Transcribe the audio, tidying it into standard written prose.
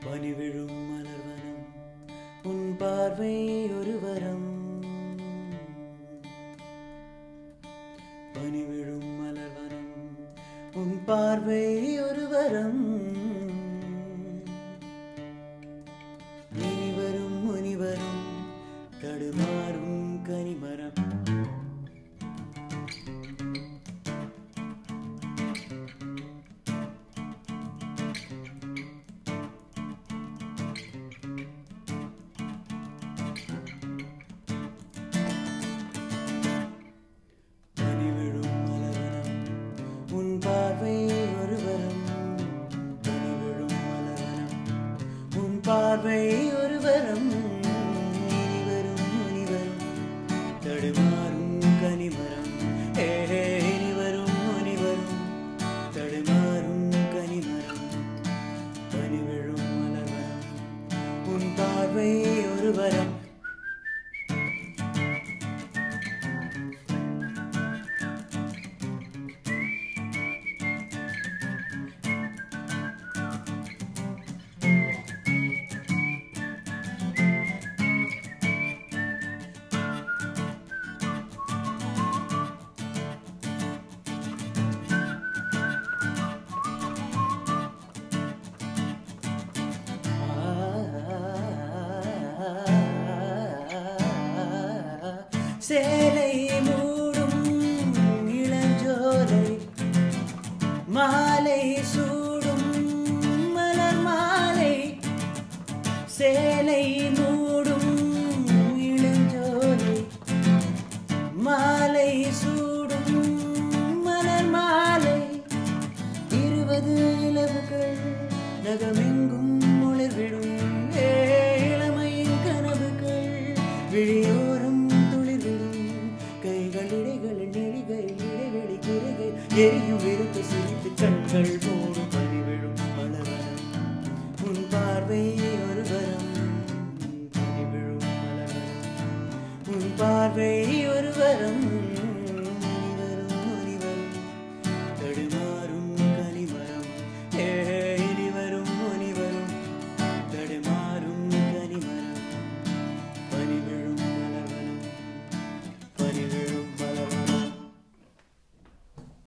பனிவிழும் மலர்வனம் உன் பார்வை ஒரு வரம். பனிவிழும் மலர்வனம் உன் பார்வை ஒரு வரம். இனிவரும் முனிவரும் தடுமாறும் கனிமரம். பார்வை ஒரு வரம். பனிவிழும் மலர்வனம் உன் பார்வை ஒரு வரம். இனிவரும் முனிவரும் தடுமாறும் கனிமரம். இனிவரும் முனிவரும் தடுமாறும் கனிமரம். பனிவிழும் மலர்வனம் உன் பார்வை ஒரு வரம். சேலை மூடும் இளஞ்சோலை மாலை சூடும் மலர் மாலை. சேலை மூடும் இளஞ்சோலை மாலை சூடும் மலர் மாலை. 20 நிலவுகள் நகமெங்கும் ஒளிர்விடும். இளமையின் கனவுகள் விழியோரம் எரியும் வெறுத்து சிரித்து கண்கள் மூடும். பனிவிழும் மலர்வனம் உன் பார்வை ஒரு வரம். பனிவிழும் மலர்வனம் உன் பார்வை ஒரு